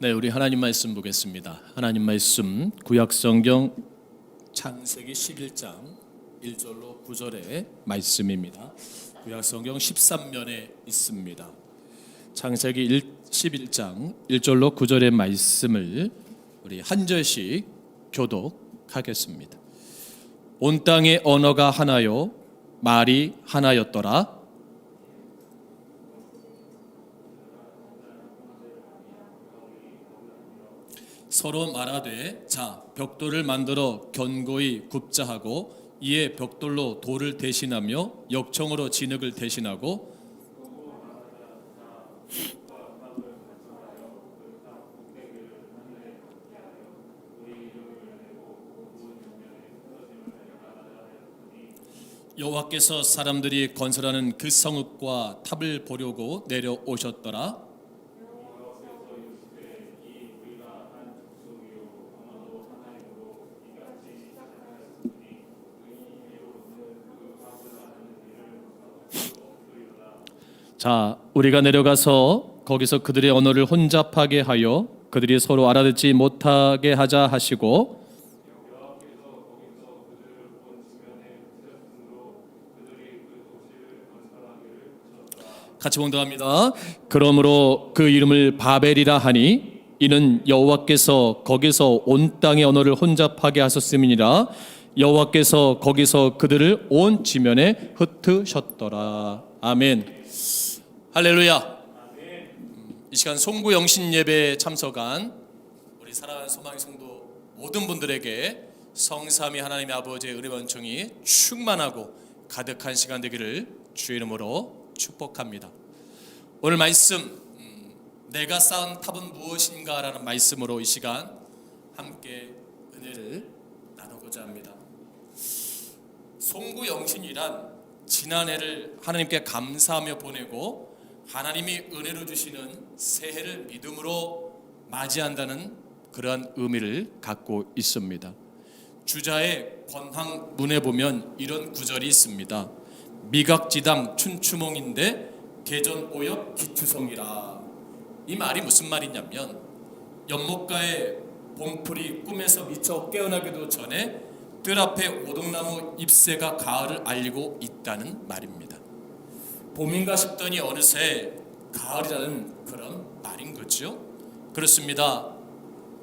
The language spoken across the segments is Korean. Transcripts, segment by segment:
네, 우리 하나님 말씀 보겠습니다. 하나님 말씀 구약성경 창세기 11장 1절로 9절의 말씀입니다. 구약성경 13면에 있습니다. 창세기 11장 1절로 9절의 말씀을 우리 한 절씩 교독하겠습니다. 온 땅의 언어가 하나요 말이 하나였더라. 서로 말하되 자 벽돌을 만들어 견고히 굽자 하고 이에 벽돌로 돌을 대신하며 역청으로 진흙을 대신하고 여호와께서 사람들이 건설하는 그 성읍과 탑을 보려고 내려오셨더라. 자, 우리가 내려가서 거기서 그들의 언어를 혼잡하게 하여 그들이 서로 알아듣지 못하게 하자 하시고 같이 봉독합니다. 그러므로 그 이름을 바벨이라 하니 이는 여호와께서 거기서 온 땅의 언어를 혼잡하게 하셨음이니라. 여호와께서 거기서 그들을 온 지면에 흩으셨더라. 아멘. 할렐루야. 이 시간 송구 영신 예배에 참석한 우리 사랑하는 소망의 성도 모든 분들에게 성삼위 하나님의 아버지의 은혜와 은총이 충만하고 가득한 시간 되기를 주의 이름으로 축복합니다. 오늘 말씀 내가 쌓은 탑은 무엇인가 라는 말씀으로 이 시간 함께 은혜를 나누고자 합니다. 송구 영신이란 지난해를 하나님께 감사하며 보내고 하나님이 은혜로 주시는 새해를 믿음으로 맞이한다는 그러한 의미를 갖고 있습니다. 주자의 권황문에 보면 이런 구절이 있습니다. 미각지당 춘추몽인데 개전오엽 기추성이라. 이 말이 무슨 말이냐면 연못가에 봄풀이 꿈에서 미쳐 깨어나기도 전에 뜰 앞에 오동나무 잎새가 가을을 알리고 있다는 말입니다. 봄인가 싶더니 어느새 가을이라는 그런 말인 거죠. 그렇습니다.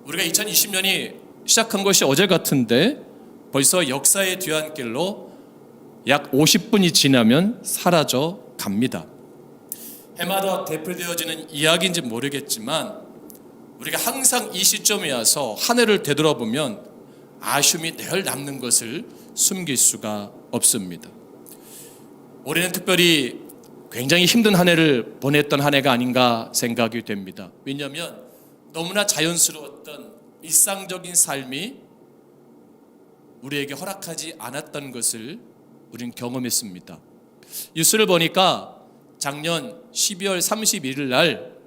우리가 2020년이 시작한 것이 어제 같은데 벌써 역사의 뒤안길로 약 50분이 지나면 사라져 갑니다. 해마다 되풀이되어지는 이야기인지 모르겠지만 우리가 항상 이 시점에 와서 한 해를 되돌아보면 아쉬움이 늘 남는 것을 숨길 수가 없습니다. 올해는 특별히 굉장히 힘든 한 해를 보냈던 한 해가 아닌가 생각이 됩니다. 왜냐하면 너무나 자연스러웠던 일상적인 삶이 우리에게 허락하지 않았던 것을 우리는 경험했습니다. 뉴스를 보니까 작년 12월 31일 날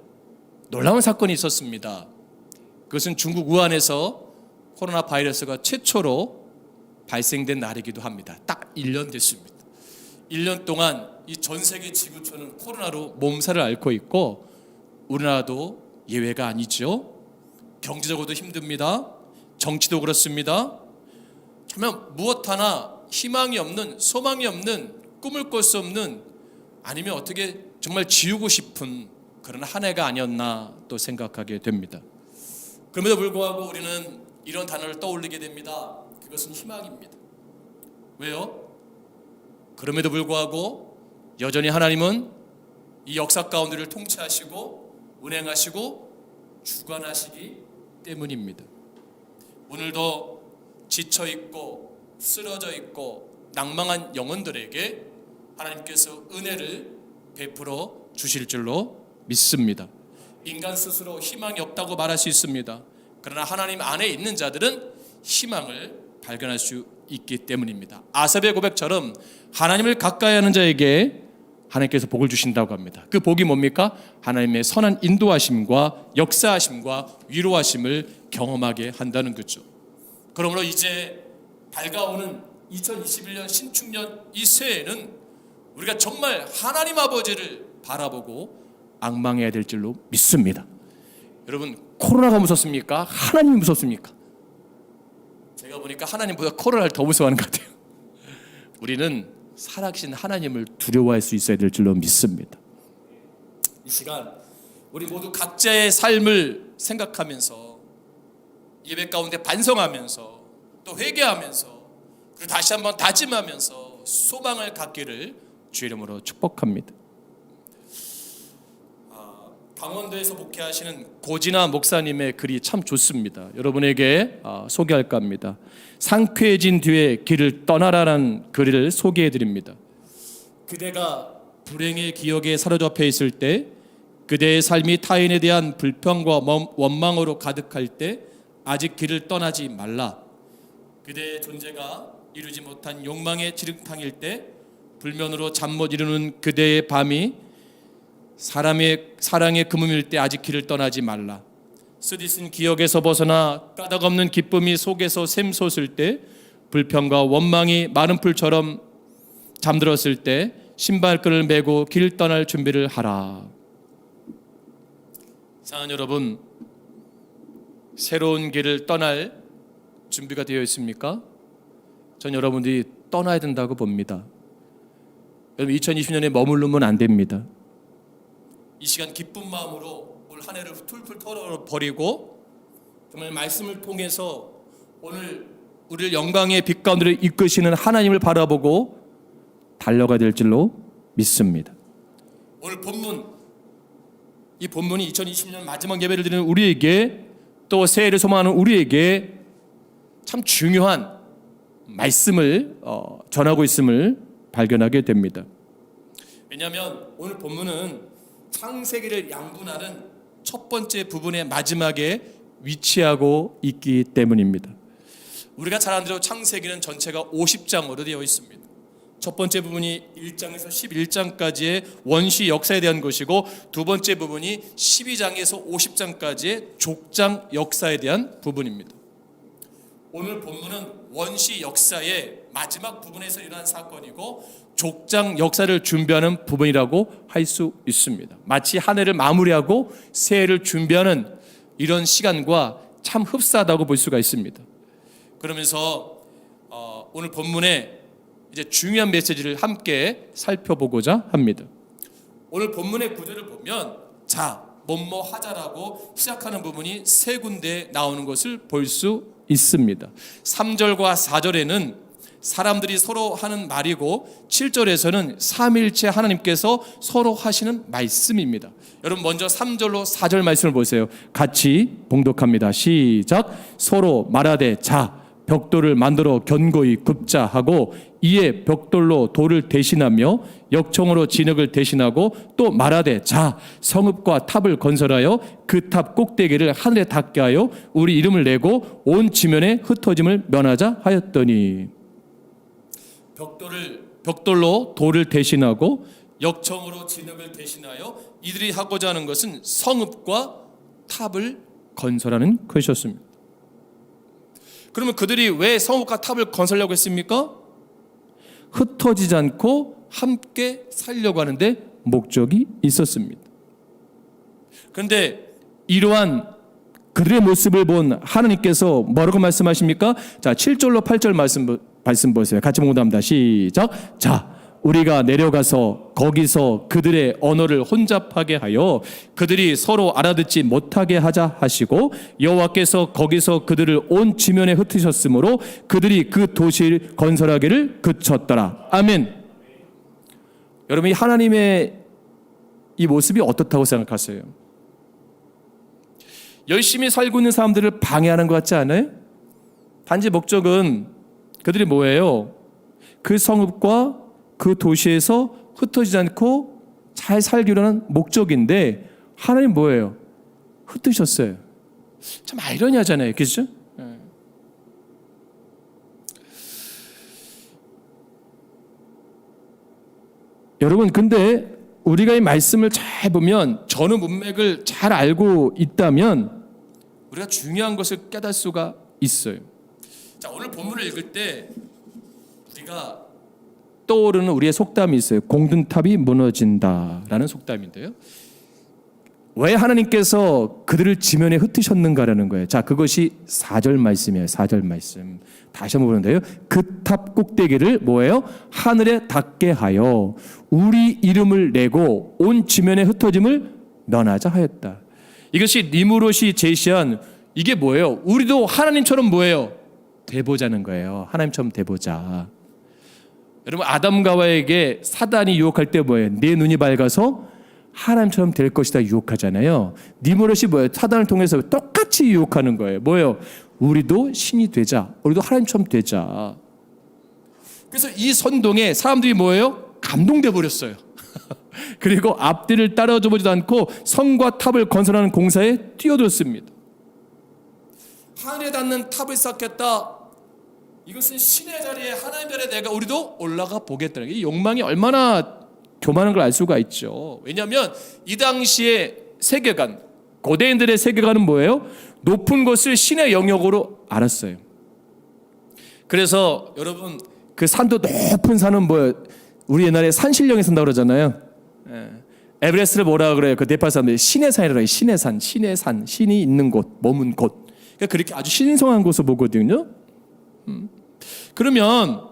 놀라운 사건이 있었습니다. 그것은 중국 우한에서 코로나 바이러스가 최초로 발생된 날이기도 합니다. 딱 1년 됐습니다. 1년 동안 이 전 세계 지구촌은 코로나로 몸살을 앓고 있고 우리나라도 예외가 아니죠. 경제적으로도 힘듭니다. 정치도 그렇습니다. 정말 무엇 하나 희망이 없는, 소망이 없는, 꿈을 꿀 수 없는, 아니면 어떻게 정말 지우고 싶은 그런 한 해가 아니었나 또 생각하게 됩니다. 그럼에도 불구하고 우리는 이런 단어를 떠올리게 됩니다. 그것은 희망입니다. 왜요? 그럼에도 불구하고 여전히 하나님은 이 역사 가운데를 통치하시고 운행하시고 주관하시기 때문입니다. 오늘도 지쳐있고 쓰러져 있고 낭망한 영혼들에게 하나님께서 은혜를 베풀어 주실 줄로 믿습니다. 인간 스스로 희망이 없다고 말할 수 있습니다. 그러나 하나님 안에 있는 자들은 희망을 발견할 수 있기 때문입니다. 아삽의 고백처럼 하나님을 가까이 하는 자에게 하나님께서 복을 주신다고 합니다. 그 복이 뭡니까? 하나님의 선한 인도하심과 역사하심과 위로하심을 경험하게 한다는 거죠. 그러므로 이제 밝아오는 2021년 신축년 이 새해에는 우리가 정말 하나님 아버지를 바라보고 앙망해야 될 줄로 믿습니다. 여러분, 코로나가 무섭습니까? 하나님이 무섭습니까? 제가 보니까 하나님보다 코로나를 더 무서워하는 것 같아요. 우리는 살아계신 하나님을 두려워할 수 있어야 될 줄로 믿습니다. 이 시간 우리 모두 각자의 삶을 생각하면서 예배 가운데 반성하면서 또 회개하면서 그리고 다시 한번 다짐하면서 소망을 갖기를 주의 이름으로 축복합니다. 강원도에서 목회하시는 고진아 목사님의 글이 참 좋습니다. 여러분에게 소개할까 합니다. 상쾌해진 뒤에 길을 떠나라는 글을 소개해 드립니다. 그대가 불행의 기억에 사로잡혀 있을 때, 그대의 삶이 타인에 대한 불평과 원망으로 가득할 때 아직 길을 떠나지 말라. 그대의 존재가 이루지 못한 욕망의 지름탕일 때, 불면으로 잠 못 이루는 그대의 밤이 사람의 사랑의 금음일 때 아직 길을 떠나지 말라. 쓰디쓴 기억에서 벗어나 까닭없는 기쁨이 속에서 샘솟을 때, 불평과 원망이 마른 풀처럼 잠들었을 때 신발끈을 메고 길 떠날 준비를 하라. 사랑하는 여러분, 새로운 길을 떠날 준비가 되어 있습니까? 전 여러분들이 떠나야 된다고 봅니다. 여러분, 2020년에 머무르면 안 됩니다. 이 시간 기쁜 마음으로 올 한 해를 툴툴 털어버리고 정말 말씀을 통해서 오늘 우리를 영광의 빛 가운데로 이끄시는 하나님을 바라보고 달려가야 될 줄로 믿습니다. 오늘 본문, 이 본문이 2020년 마지막 예배를 드리는 우리에게, 또 새해를 소망하는 우리에게 참 중요한 말씀을 전하고 있음을 발견하게 됩니다. 왜냐하면 오늘 본문은 창세기를 양분하는 첫 번째 부분의 마지막에 위치하고 있기 때문입니다. 우리가 잘 아는 대로 창세기는 전체가 50장으로 되어 있습니다. 첫 번째 부분이 1장에서 11장까지의 원시 역사에 대한 것이고, 두 번째 부분이 12장에서 50장까지의 족장 역사에 대한 부분입니다. 오늘 본문은 원시 역사의 마지막 부분에서 일어난 사건이고 족장 역사를 준비하는 부분이라고 할 수 있습니다. 마치 한 해를 마무리하고 새해를 준비하는 이런 시간과 참 흡사하다고 볼 수가 있습니다. 그러면서 오늘 본문의 이제 중요한 메시지를 함께 살펴보고자 합니다. 오늘 본문의 구절을 보면 뭐뭐 하자라고 시작하는 부분이 세 군데 나오는 것을 볼 수 있습니다. 3절과 4절에는 사람들이 서로 하는 말이고, 7절에서는 삼위일체 하나님께서 서로 하시는 말씀입니다. 여러분, 먼저 3절로 4절 말씀을 보세요. 같이 봉독합니다. 시작. 서로 말하되 벽돌을 만들어 견고히 굽자 하고, 이에 벽돌로 돌을 대신하며 역청으로 진흙을 대신하고, 또 말하되 성읍과 탑을 건설하여 그 탑 꼭대기를 하늘에 닿게 하여 우리 이름을 내고 온 지면에 흩어짐을 면하자 하였더니, 벽돌로 돌을 대신하고 역청으로 진흙을 대신하여 이들이 하고자 하는 것은 성읍과 탑을 건설하는 것이었습니다. 그러면 그들이 왜 성읍과 탑을 건설하려고 했습니까? 흩어지지 않고 함께 살려고 하는데 목적이 있었습니다. 그런데 이러한 그들의 모습을 본 하나님께서 뭐라고 말씀하십니까? 7절로 8절 말씀 보세요. 같이 봉독합니다. 시작. 우리가 내려가서 거기서 그들의 언어를 혼잡하게 하여 그들이 서로 알아듣지 못하게 하자 하시고, 여호와께서 거기서 그들을 온 지면에 흩으셨으므로 그들이 그 도시를 건설하기를 그쳤더라. 아멘. 여러분, 하나님의 이 모습이 어떻다고 생각하세요? 열심히 살고 있는 사람들을 방해하는 것 같지 않아요? 단지 목적은 그들이 뭐예요? 그 성읍과 그 도시에서 흩어지지 않고 잘 살기로 하는 목적인데, 하나님 뭐예요? 흩으셨어요. 참 아이러니하잖아요. 그렇죠? 여러분, 근데 우리가 이 말씀을 잘 보면, 전후 문맥을 잘 알고 있다면 우리가 중요한 것을 깨달을 수가 있어요. 오늘 본문을 읽을 때 우리가 떠오르는 우리의 속담이 있어요. 공든탑이 무너진다라는 속담인데요. 왜 하나님께서 그들을 지면에 흩으셨는가라는 거예요. 자, 그것이 4절 말씀이에요. 4절 말씀. 다시 한번 보는데요. 그 탑 꼭대기를 뭐예요? 하늘에 닿게 하여 우리 이름을 내고 온 지면에 흩어짐을 면하자 하였다. 이것이 니무롯이 제시한 이게 뭐예요? 우리도 하나님처럼 뭐예요? 돼보자는 거예요. 하나님처럼 돼보자. 여러분, 아담과 하와에게 사단이 유혹할 때 뭐예요? 내 눈이 밝아서 하나님처럼 될 것이다 유혹하잖아요. 니무롯이 뭐예요? 사단을 통해서 똑같이 유혹하는 거예요. 뭐예요? 우리도 신이 되자. 우리도 하나님처럼 되자. 그래서 이 선동에 사람들이 뭐예요? 감동돼 버렸어요. 그리고 앞뒤를 따라줘 보지도 않고 성과 탑을 건설하는 공사에 뛰어들었습니다. 하늘에 닿는 탑을 쌓겠다. 이것은 신의 자리에 하나님 자리에 내가 우리도 올라가 보겠다는 이 욕망이 얼마나 교만한 걸 알 수가 있죠. 왜냐하면 이 당시의 세계관, 고대인들의 세계관은 뭐예요? 높은 곳을 신의 영역으로 알았어요. 그래서 여러분 그 산도 높은 산은 뭐예요? 우리 옛날에 산신령에 산다고 그러잖아요. 에베레스트를 뭐라 그래요? 그 네팔 사람들이 신의 산이라고 해요. 신의 산, 신의 산, 신이 있는 곳, 머문 곳. 그러니까 그렇게 아주 신성한 곳을 보거든요. 그러면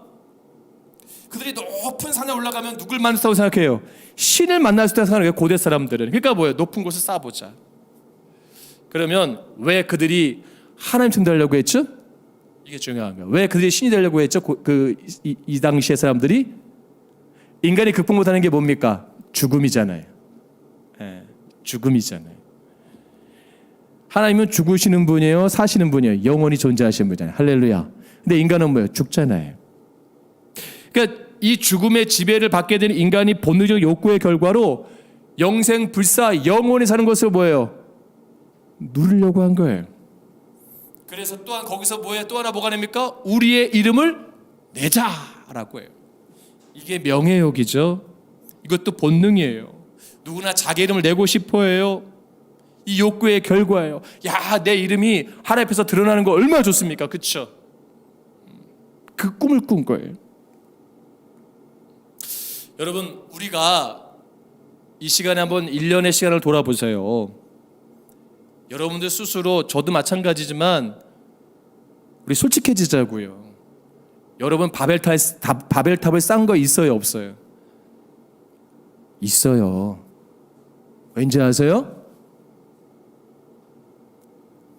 그들이 높은 산에 올라가면 누굴 만났다고 생각해요? 신을 만났을 때 생각해요. 고대 사람들은. 그러니까 뭐예요? 높은 곳을 쌓아보자. 그러면 왜 그들이 하나님처럼 되려고 했죠? 이게 중요한 거예요. 왜 그들이 신이 되려고 했죠? 이 당시의 사람들이 인간이 극복 못하는 게 뭡니까? 죽음이잖아요. 죽음이잖아요. 하나님은 죽으시는 분이에요, 사시는 분이에요. 영원히 존재하시는 분이잖아요. 할렐루야. 근데 인간은 뭐예요? 죽잖아요. 그러니까 이 죽음의 지배를 받게 되는 인간이 본능적 욕구의 결과로 영생 불사 영원히 사는 것을 뭐예요? 누리려고 한 거예요. 그래서 또한 거기서 뭐예요? 또 하나 뭐가 됩니까? 우리의 이름을 내자라고 해요. 이게 명예욕이죠. 이것도 본능이에요. 누구나 자기 이름을 내고 싶어해요. 이 욕구의 결과예요. 야, 내 이름이 하나님 앞에서 드러나는 거 얼마나 좋습니까? 그렇죠? 그 꿈을 꾼 거예요. 여러분, 우리가 이 시간에 한번 1년의 시간을 돌아보세요. 여러분들 스스로, 저도 마찬가지지만 우리 솔직해지자고요. 여러분 바벨탑을 쌓은 거 있어요, 없어요? 있어요. 왠지 아세요?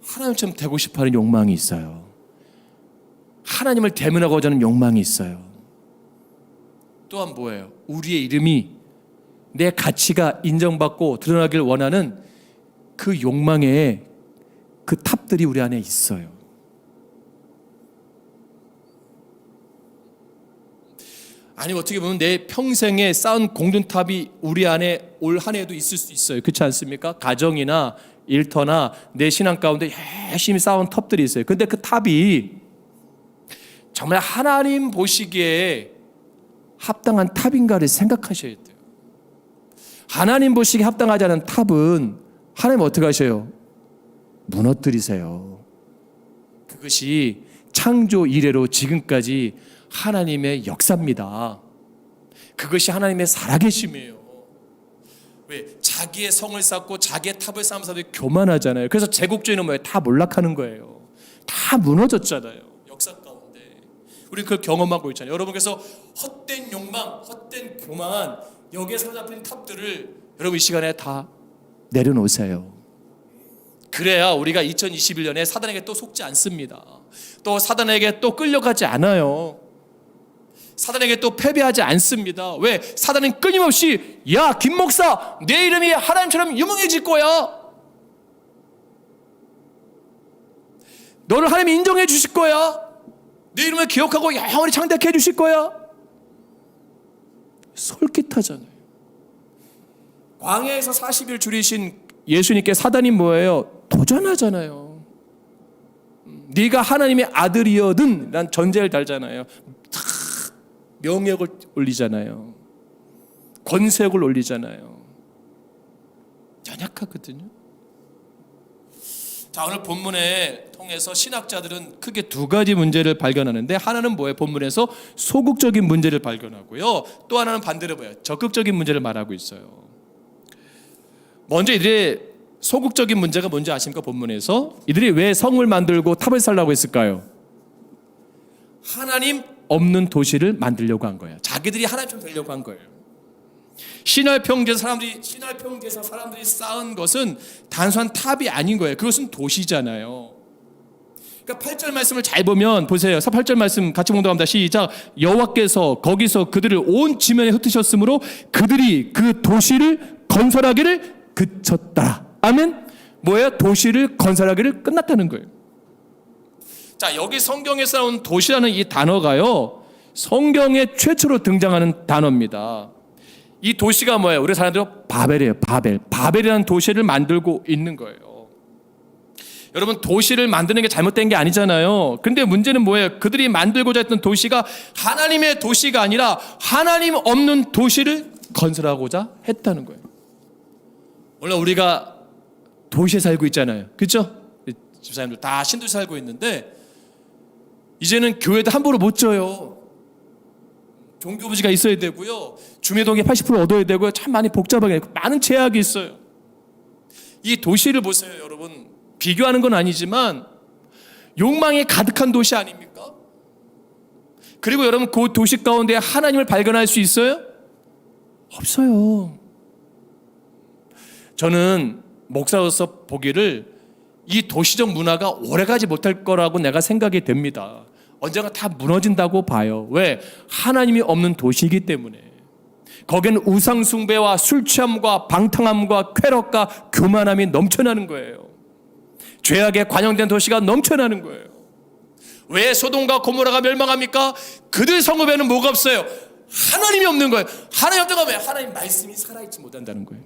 하나님처럼 되고 싶어하는 욕망이 있어요. 하나님을 대면하고자 하는 욕망이 있어요. 또한 뭐예요? 우리의 이름이, 내 가치가 인정받고 드러나길 원하는 그 욕망의 그 탑들이 우리 안에 있어요. 아니, 어떻게 보면 내 평생에 쌓은 공든탑이 우리 안에 올 한 해도 있을 수 있어요. 그렇지 않습니까? 가정이나 일터나 내 신앙 가운데 열심히 쌓은 탑들이 있어요. 근데 그 탑이 정말 하나님 보시기에 합당한 탑인가를 생각하셔야 돼요. 하나님 보시기에 합당하지 않은 탑은 하나님 어떻게 하셔요? 무너뜨리세요. 그것이 창조 이래로 지금까지 하나님의 역사입니다. 그것이 하나님의 살아계심이에요. 왜? 자기의 성을 쌓고 자기의 탑을 쌓으면서 교만하잖아요. 그래서 제국주의는 뭐예요? 다 몰락하는 거예요. 다 무너졌잖아요. 역사 가운데 우리 그걸 경험하고 있잖아요. 여러분, 그래서 헛된 욕망, 헛된 교만, 여기에 사로잡힌 탑들을 여러분 이 시간에 다 내려놓으세요. 그래야 우리가 2021년에 사단에게 또 속지 않습니다. 또 사단에게 또 끌려가지 않아요. 사단에게 또 패배하지 않습니다. 왜? 사단은 끊임없이, 야, 김 목사, 내 이름이 하나님처럼 유명해질 거야. 너를 하나님이 인정해 주실 거야. 내 이름을 기억하고 영원히 창대케 해 주실 거야. 솔깃하잖아요. 광야에서 40일 줄이신 예수님께 사단이 뭐예요? 도전하잖아요. 네가 하나님의 아들이여든 난 전제를 달잖아요. 명예욕을 올리잖아요. 권세욕을 올리잖아요. 연약하거든요. 자, 오늘 본문에 통해서 신학자들은 크게 두 가지 문제를 발견하는데, 하나는 뭐예요? 본문에서 소극적인 문제를 발견하고요. 또 하나는 반대로 뭐예요? 적극적인 문제를 말하고 있어요. 먼저 이들의 소극적인 문제가 뭔지 아십니까? 본문에서 이들이 왜 성을 만들고 탑을 쌓으려고 했을까요? 하나님 없는 도시를 만들려고 한 거예요. 자기들이 하나님처럼 되려고 한 거예요. 시날 평지에서 사람들이 쌓은 것은 단순한 탑이 아닌 거예요. 그것은 도시잖아요. 그러니까 8절 말씀을 잘 보면 보세요. 8절 말씀 같이 봉독합니다. 시작. 여호와께서 거기서 그들을 온 지면에 흩으셨으므로 그들이 그 도시를 건설하기를 그쳤다. 아멘. 뭐예요? 도시를 건설하기를 끝났다는 거예요. 자, 여기 성경에서 나온 도시라는 이 단어가요, 성경에 최초로 등장하는 단어입니다. 이 도시가 뭐예요? 우리 사람들은 바벨이에요. 바벨이라는 도시를 만들고 있는 거예요. 여러분, 도시를 만드는 게 잘못된 게 아니잖아요. 근데 문제는 뭐예요? 그들이 만들고자 했던 도시가 하나님의 도시가 아니라 하나님 없는 도시를 건설하고자 했다는 거예요. 원래 우리가 도시에 살고 있잖아요. 그렇죠? 집사님들 다 신도시 살고 있는데 이제는 교회도 함부로 못 져요. 종교부지가 있어야 되고요. 주민등록이 80% 얻어야 되고요. 참 많이 복잡하게 많은 제약이 있어요. 이 도시를 보세요, 여러분. 비교하는 건 아니지만 욕망이 가득한 도시 아닙니까? 그리고 여러분, 그 도시 가운데 하나님을 발견할 수 있어요? 없어요. 저는 목사로서 보기를 이 도시적 문화가 오래가지 못할 거라고 내가 생각이 됩니다. 언젠가 다 무너진다고 봐요. 왜? 하나님이 없는 도시이기 때문에. 거기는 우상 숭배와 술 취함과 방탕함과 쾌락과 교만함이 넘쳐나는 거예요. 죄악에 관영된 도시가 넘쳐나는 거예요. 왜 소돔과 고모라가 멸망합니까? 그들 성읍에는 뭐가 없어요? 하나님이 없는 거예요. 하나님 없는 거 왜? 하나님 말씀이 살아있지 못한다는 거예요.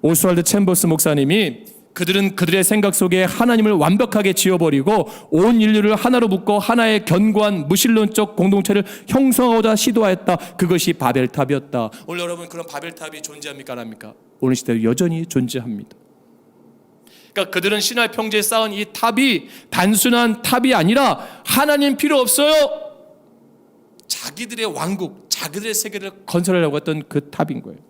오스왈드 챔버스 목사님이 그들은 그들의 생각 속에 하나님을 완벽하게 지워버리고 온 인류를 하나로 묶어 하나의 견고한 무신론적 공동체를 형성하고자 시도하였다. 그것이 바벨탑이었다. 오늘 여러분, 그런 바벨탑이 존재합니까? 안 합니까? 오늘 시대에 여전히 존재합니다. 그러니까 그들은 시나이 평지에 쌓은 이 탑이 단순한 탑이 아니라 하나님 필요 없어요. 자기들의 왕국, 자기들의 세계를 건설하려고 했던 그 탑인 거예요.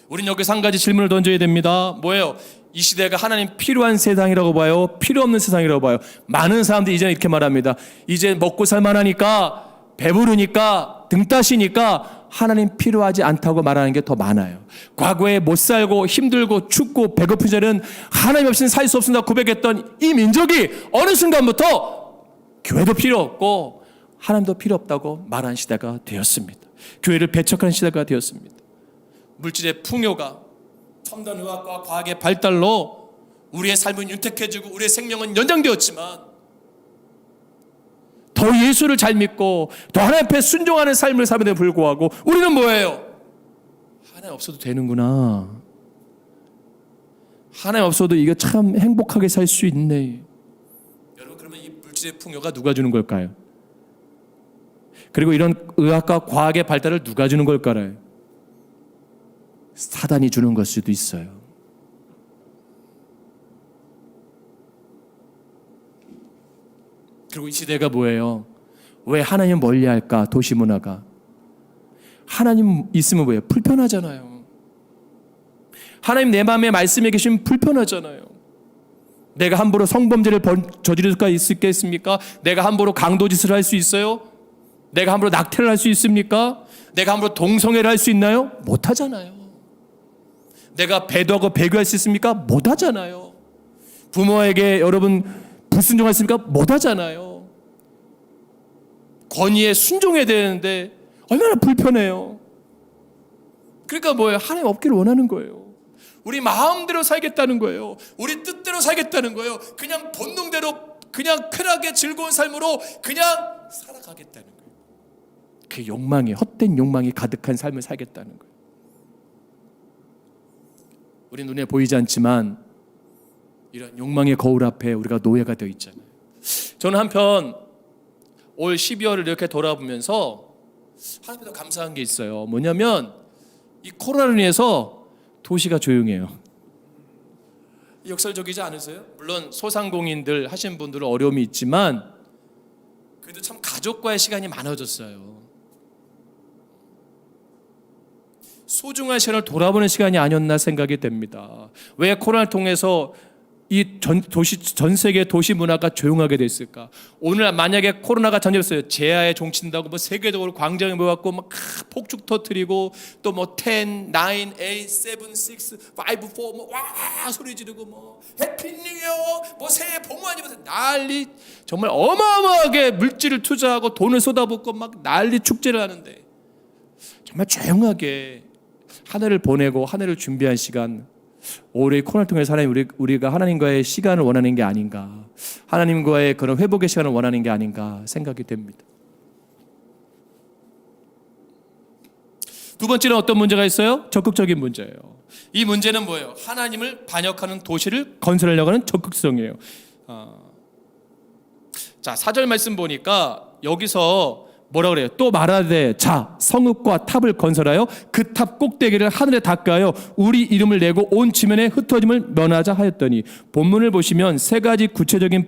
우린 여기서 한 가지 질문을 던져야 됩니다. 뭐예요? 이 시대가 하나님 필요한 세상이라고 봐요? 필요 없는 세상이라고 봐요? 많은 사람들이 이제 이렇게 말합니다. 이제 먹고 살만하니까, 배부르니까, 등 따시니까 하나님 필요하지 않다고 말하는 게 더 많아요. 과거에 못 살고 힘들고 춥고 배고픈 자는 하나님 없이는 살 수 없습니다 고백했던 이 민족이 어느 순간부터 교회도 필요 없고 하나님도 필요 없다고 말하는 시대가 되었습니다. 교회를 배척하는 시대가 되었습니다. 물질의 풍요가 첨단 의학과 과학의 발달로 우리의 삶은 윤택해지고 우리의 생명은 연장되었지만 더 예수를 잘 믿고 더 하나님 앞에 순종하는 삶을 삶에도 불구하고 우리는 뭐예요? 하나님 없어도 되는구나. 하나님 없어도 이게 참 행복하게 살 수 있네. 여러분, 그러면 이 물질의 풍요가 누가 주는 걸까요? 그리고 이런 의학과 과학의 발달을 누가 주는 걸까요? 사단이 주는 걸 수도 있어요. 그리고 이 시대가 뭐예요? 왜 하나님 멀리할까? 도시 문화가. 하나님 있으면 뭐예요? 불편하잖아요. 하나님 내 마음에 말씀해 계시면 불편하잖아요. 내가 함부로 성범죄를 저지를 수가 있겠습니까? 내가 함부로 강도짓을 할 수 있어요? 내가 함부로 낙태를 할 수 있습니까? 내가 함부로 동성애를 할 수 있나요? 못하잖아요. 내가 배도하고 배교할 수 있습니까? 못하잖아요. 부모에게 여러분 불순종할 수 있습니까? 못하잖아요. 권위에 순종해야 되는데 얼마나 불편해요. 그러니까 뭐예요? 하나님 없기를 원하는 거예요. 우리 마음대로 살겠다는 거예요. 우리 뜻대로 살겠다는 거예요. 그냥 본능대로 그냥 쾌락의 즐거운 삶으로 그냥 살아가겠다는 거예요. 그 욕망이, 헛된 욕망이 가득한 삶을 살겠다는 거예요. 우리 눈에 보이지 않지만 이런 욕망의 거울 앞에 우리가 노예가 되어 있잖아요. 저는 한편 올 12월을 이렇게 돌아보면서 하나님께도 감사한 게 있어요. 뭐냐면 이 코로나로 인해서 도시가 조용해요. 역설적이지 않으세요? 물론 소상공인들 하신 분들은 어려움이 있지만 그래도 참 가족과의 시간이 많아졌어요. 소중한 시간을 돌아보는 시간이 아니었나 생각이 됩니다. 왜 코로나를 통해서 이 전 세계 도시 문화가 조용하게 됐을까? 오늘 만약에 코로나가 전염됐어요. 재해에 종친다고 뭐 세계적으로 광장에 모여갖고 막 폭죽 터뜨리고 또 뭐 10, 9, 8, 7, 6, 5, 4 뭐 와 소리 지르고 뭐 해피 뉴 이어 뭐 새해 복 많이 받으세요. 난리 정말 어마어마하게 물질을 투자하고 돈을 쏟아붓고 막 난리 축제를 하는데 정말 조용하게 한 해를 보내고 한 해를 준비한 시간, 올해 코로나를 통해서 우리가 하나님과의 시간을 원하는 게 아닌가, 하나님과의 그런 회복의 시간을 원하는 게 아닌가 생각이 됩니다. 두 번째는 어떤 문제가 있어요? 적극적인 문제예요. 이 문제는 뭐예요? 하나님을 반역하는 도시를 건설하려고 하는 적극성이에요. 자, 4절 말씀 보니까 여기서 뭐라 그래요? 또 말하되 자 성읍과 탑을 건설하여 그 탑 꼭대기를 하늘에 닿게 우리 이름을 내고 온 지면에 흩어짐을 면하자 하였더니, 본문을 보시면 세 가지 구체적인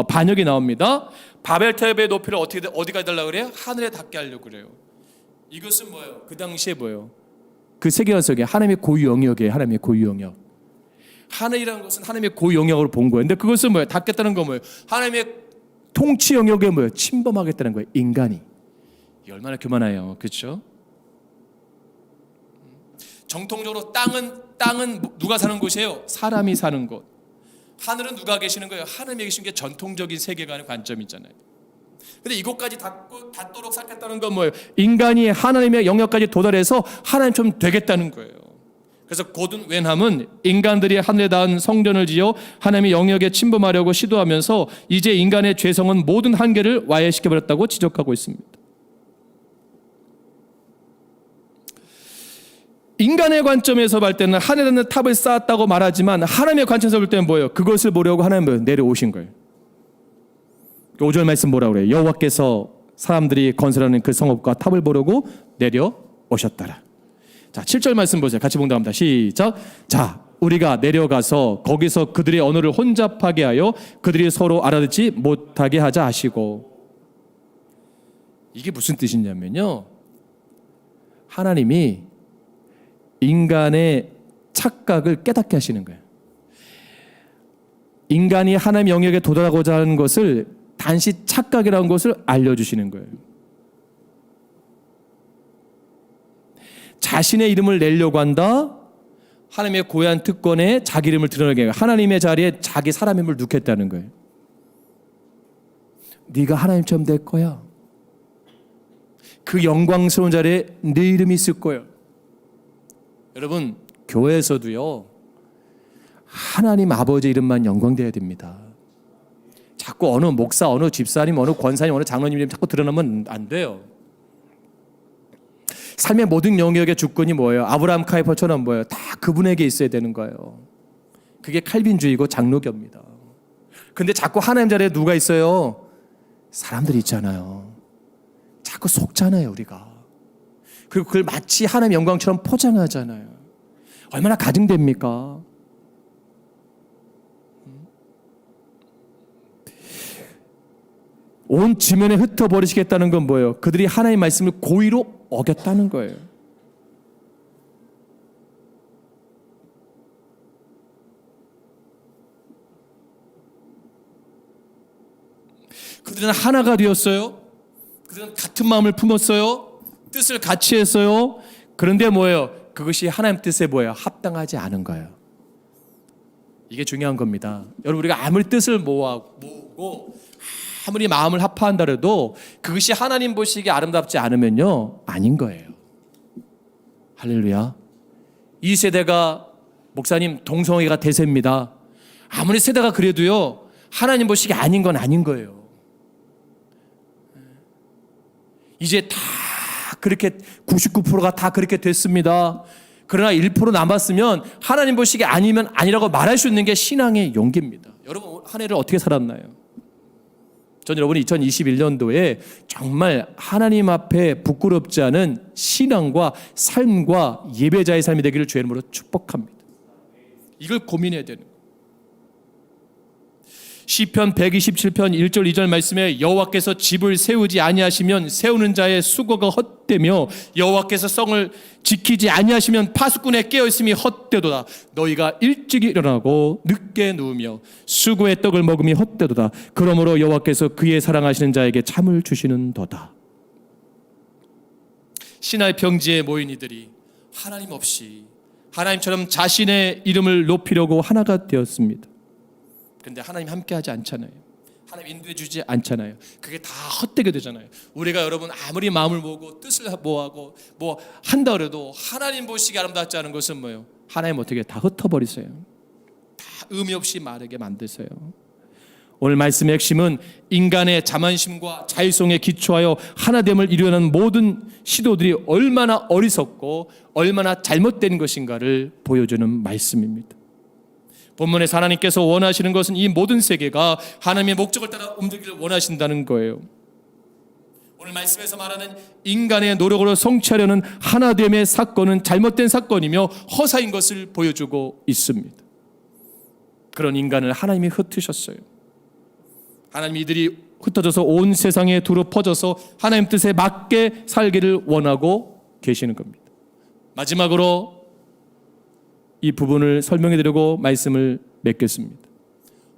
반역이 나옵니다. 바벨탑의 높이를 어디가 해달라고 그래요? 하늘에 닿게 하려고 그래요. 이것은 뭐예요? 그 당시에 뭐예요? 그 세계관 속에 하나님의 고유 영역이에요. 하나님의 고유 영역. 하늘이라는 것은 하나님의 고유 영역으로 본 거예요. 근데 그것은 뭐예요? 닿겠다는 건 뭐예요? 하나님의 통치 영역에 뭐예요? 침범하겠다는 거예요. 인간이. 이게 얼마나 교만해요. 그렇죠? 정통적으로 땅은 누가 사는 곳이에요? 사람이 사는 곳. 하늘은 누가 계시는 거예요? 하나님이 계신 게 전통적인 세계관의 관점이잖아요. 근데 이곳까지 닿도록 쌓겠다는 건 뭐예요? 인간이 하나님의 영역까지 도달해서 하나님처럼 되겠다는 거예요. 그래서 고든 웬함은 인간들이 하늘에 닿은 성전을 지어 하나님의 영역에 침범하려고 시도하면서 이제 인간의 죄성은 모든 한계를 와해시켜버렸다고 지적하고 있습니다. 인간의 관점에서 볼 때는 하늘에 있는 탑을 쌓았다고 말하지만 하나님의 관점에서 볼 때는 뭐예요? 그것을 보려고 하나님은 내려오신 거예요. 5절 말씀 뭐라고 그래요? 여호와께서 사람들이 건설하는 그 성읍과 탑을 보려고 내려오셨더라. 자, 7절 말씀 보세요. 같이 봉독합니다. 시작. 자, 우리가 내려가서 거기서 그들의 언어를 혼잡하게 하여 그들이 서로 알아듣지 못하게 하자 하시고. 이게 무슨 뜻이냐면요, 하나님이 인간의 착각을 깨닫게 하시는 거예요. 인간이 하나님 영역에 도달하고자 하는 것을 단지 착각이라는 것을 알려주시는 거예요. 자신의 이름을 내려고 한다. 하나님의 고유한 특권에 자기 이름을 드러내게 해요. 하나님의 자리에 자기 사람임을 넣겠다는 거예요. 네가 하나님처럼 될 거야. 그 영광스러운 자리에 네 이름이 있을 거예요. 여러분, 교회에서도요, 하나님 아버지 이름만 영광돼야 됩니다. 자꾸 어느 목사, 어느 집사님, 어느 권사님, 어느 장로님 이름 자꾸 드러나면 안 돼요. 삶의 모든 영역의 주권이 뭐예요? 아브라함 카이퍼처럼 뭐예요? 다 그분에게 있어야 되는 거예요. 그게 칼빈주의고 장로교입니다. 근데 자꾸 하나님 자리에 누가 있어요? 사람들이 있잖아요. 자꾸 속잖아요, 우리가. 그리고 그걸 마치 하나님 영광처럼 포장하잖아요. 얼마나 가증됩니까? 온 지면에 흩어버리시겠다는 건 뭐예요? 그들이 하나님의 말씀을 고의로 어겼다는 거예요. 그들은 하나가 되었어요. 그들은 같은 마음을 품었어요. 뜻을 같이 했어요. 그런데 뭐예요? 그것이 하나님 뜻에 뭐예요? 합당하지 않은 거예요. 이게 중요한 겁니다. 여러분, 우리가 아무리 뜻을 모으고 아무리 마음을 합한다 해도 그것이 하나님 보시기에 아름답지 않으면요, 아닌 거예요. 할렐루야. 이 세대가 목사님 동성애가 대세입니다. 아무리 세대가 그래도요, 하나님 보시기에 아닌 건 아닌 거예요. 이제 다 그렇게 99%가 다 그렇게 됐습니다. 그러나 1% 남았으면 하나님 보시기에 아니면 아니라고 말할 수 있는 게 신앙의 용기입니다. 여러분, 한 해를 어떻게 살았나요? 전 여러분이 2021년도에 정말 하나님 앞에 부끄럽지 않은 신앙과 삶과 예배자의 삶이 되기를 주의 이름으로 축복합니다. 이걸 고민해야 되는 거예요. 시편 127편 1절 2절 말씀에 여호와께서 집을 세우지 아니하시면 세우는 자의 수고가 헛되이 헛되며 여호와께서 성을 지키지 아니하시면 파수꾼의 깨어있음이 헛되도다. 너희가 일찍 일어나고 늦게 누우며 수고의 떡을 먹음이 헛되도다. 그러므로 여호와께서 그의 사랑하시는 자에게 잠을 주시는도다. 신하의 평지에 모인 이들이 하나님 없이 하나님처럼 자신의 이름을 높이려고 하나가 되었습니다. 그런데 하나님 함께하지 않잖아요. 하나님 인도해 주지 않잖아요. 그게 다 헛되게 되잖아요. 우리가 여러분 아무리 마음을 모으고 뜻을 모아고 뭐 한다 그래도 하나님 보시기에 아름답지 않은 것은 뭐예요? 하나님 어떻게 다 흩어버리세요. 다 의미 없이 마르게 만드세요. 오늘 말씀의 핵심은 인간의 자만심과 자율성에 기초하여 하나됨을 이루려는 모든 시도들이 얼마나 어리석고 얼마나 잘못된 것인가를 보여주는 말씀입니다. 본문에서 하나님께서 원하시는 것은 이 모든 세계가 하나님의 목적을 따라 움직이기를 원하신다는 거예요. 오늘 말씀에서 말하는 인간의 노력으로 성취하려는 하나됨의 사건은 잘못된 사건이며 허사인 것을 보여주고 있습니다. 그런 인간을 하나님이 흩으셨어요. 하나님 이들이 흩어져서 온 세상에 두루 퍼져서 하나님 뜻에 맞게 살기를 원하고 계시는 겁니다. 마지막으로 이 부분을 설명해 드리고 말씀을 맺겠습니다.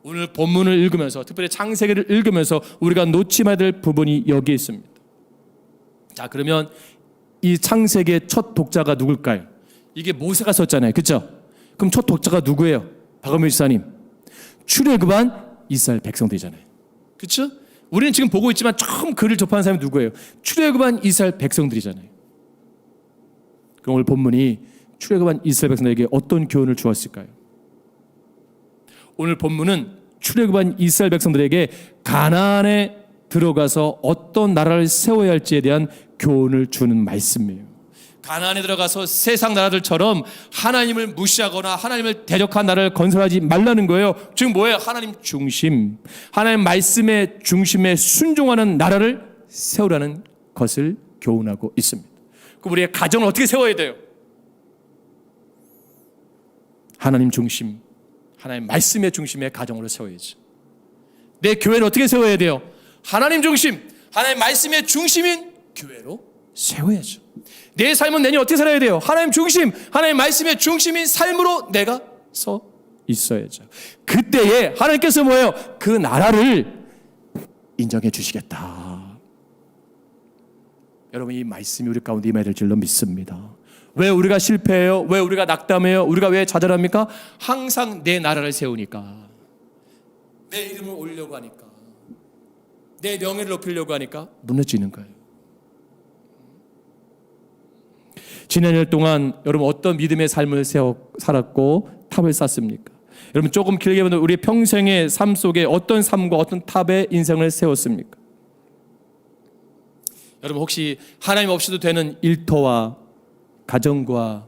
오늘 본문을 읽으면서 특별히 창세기를 읽으면서 우리가 놓지 말아야 될 부분이 여기에 있습니다. 자, 그러면 이 창세기의 첫 독자가 누굴까요? 이게 모세가 썼잖아요. 그렇죠? 그럼 첫 독자가 누구예요? 박은미 지사님. 출애굽한 이스라엘 백성들이잖아요. 그렇죠? 우리는 지금 보고 있지만 처음 글을 접하는 사람이 누구예요? 출애굽한 이스라엘 백성들이잖아요. 그럼 오늘 본문이 출애굽한 이스라엘 백성들에게 어떤 교훈을 주었을까요? 오늘 본문은 출애굽한 이스라엘 백성들에게 가나안에 들어가서 어떤 나라를 세워야 할지에 대한 교훈을 주는 말씀이에요. 가나안에 들어가서 세상 나라들처럼 하나님을 무시하거나 하나님을 대적한 나라를 건설하지 말라는 거예요. 즉 뭐예요? 하나님 중심, 하나님 말씀의 중심에 순종하는 나라를 세우라는 것을 교훈하고 있습니다. 그럼 우리의 가정을 어떻게 세워야 돼요? 하나님 중심, 하나님 말씀의 중심의 가정으로 세워야지. 내 교회는 어떻게 세워야 돼요? 하나님 중심, 하나님 말씀의 중심인 교회로 세워야죠. 내 삶은 내년 어떻게 살아야 돼요? 하나님 중심, 하나님 말씀의 중심인 삶으로 내가 서 있어야죠. 그때에 하나님께서 뭐예요? 그 나라를 인정해 주시겠다. 여러분, 이 말씀이 우리 가운데 임해야 될 줄로 믿습니다. 왜 우리가 실패해요? 왜 우리가 낙담해요? 우리가 왜 좌절합니까? 항상 내 나라를 세우니까, 내 이름을 올리려고 하니까, 내 명예를 높이려고 하니까 무너지는 거예요. 지난 1년 동안 여러분 어떤 믿음의 삶을 살았고 탑을 쌓습니까? 여러분 조금 길게 보면 우리 평생의 삶 속에 어떤 삶과 어떤 탑의 인생을 세웠습니까? 여러분 혹시 하나님 없이도 되는 일터와 가정과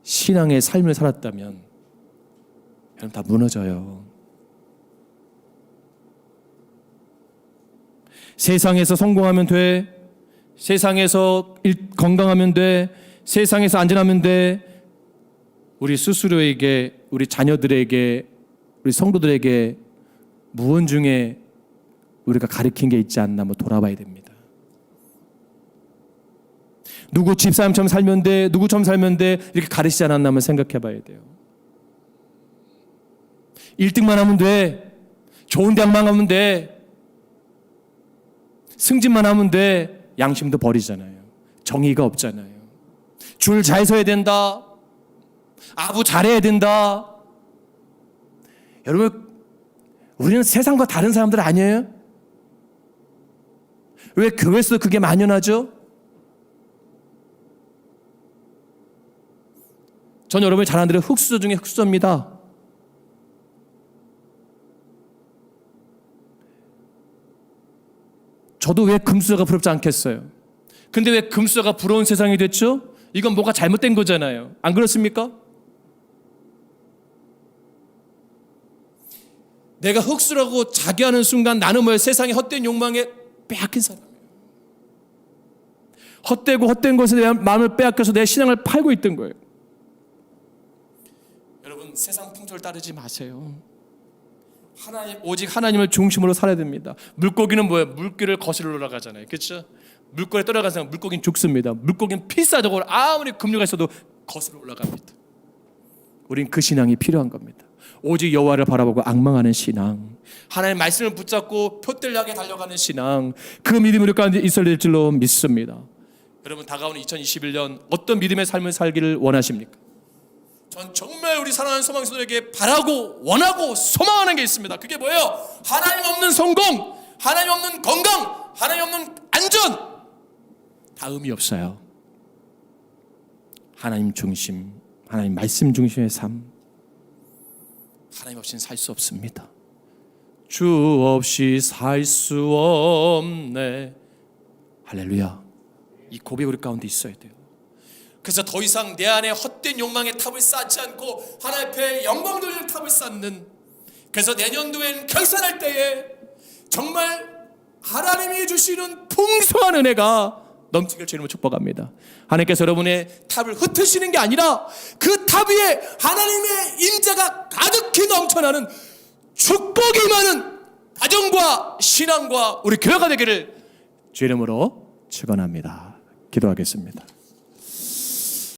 신앙의 삶을 살았다면 여러분 다 무너져요. 세상에서 성공하면 돼, 세상에서 건강하면 돼, 세상에서 안전하면 돼. 우리 스스로에게, 우리 자녀들에게, 우리 성도들에게 무언 중에 우리가 가르친 게 있지 않나 한번 돌아봐야 됩니다. 누구 집사람처럼 살면 돼, 누구처럼 살면 돼, 이렇게 가르치지 않았나 한번 생각해 봐야 돼요. 1등만 하면 돼, 좋은 대학만 가면 돼, 승진만 하면 돼. 양심도 버리잖아요. 정의가 없잖아요. 줄 잘 서야 된다, 아부 잘해야 된다. 여러분, 우리는 세상과 다른 사람들 아니에요? 왜 교회에서 그게 만연하죠? 전 여러분이 잘 아는 대로 흙수저 중에 흙수저입니다. 저도 왜 금수저가 부럽지 않겠어요? 근데 왜 금수저가 부러운 세상이 됐죠? 이건 뭐가 잘못된 거잖아요. 안 그렇습니까? 내가 흙수저라고 자기하는 순간 나는 뭐예요? 세상의 헛된 욕망에 빼앗긴 사람이에요. 헛되고 헛된 것에 대한 마음을 빼앗겨서 내 신앙을 팔고 있던 거예요. 여러분, 세상 풍조를 따르지 마세요. 오직 하나님을 중심으로 살아야 됩니다. 물고기는 뭐예요? 물길을 거슬러 올라가잖아요. 그렇죠? 물고기에 떨어가서 물고기는 죽습니다. 물고기는 필사적으로 아무리 급류가 있어도 거슬러 올라갑니다. 우린 그 신앙이 필요한 겁니다. 오직 여호와를 바라보고 앙망하는 신앙, 하나님의 말씀을 붙잡고 표대를 향해 달려가는 신앙, 그 믿음이 우리 가운데 있어야 될 줄로 믿습니다. 여러분, 다가오는 2021년 어떤 믿음의 삶을 살기를 원하십니까? 전 정말 우리 사랑하는 소망수들에게 바라고 원하고 소망하는 게 있습니다. 그게 뭐예요? 하나님 없는 성공, 하나님 없는 건강, 하나님 없는 안전, 다 의미 없어요. 하나님 중심, 하나님 말씀 중심의 삶, 하나님 없이는 살 수 없습니다. 주 없이 살 수 없네. 할렐루야. 이 고백 우리 가운데 있어야 돼요. 그래서 더 이상 내 안에 헛된 욕망의 탑을 쌓지 않고 하나님 앞에 영광 돌리는 탑을 쌓는, 그래서 내년도엔 결산할 때에 정말 하나님이 주시는 풍성한 은혜가 넘치길 주님을 축복합니다. 하나님께서 여러분의 탑을 흩으시는 게 아니라 그 탑 위에 하나님의 임재가 가득히 넘쳐나는 축복이 임하는 가정과 신앙과 우리 교회가 되기를 주 이름으로 축원합니다. 기도하겠습니다.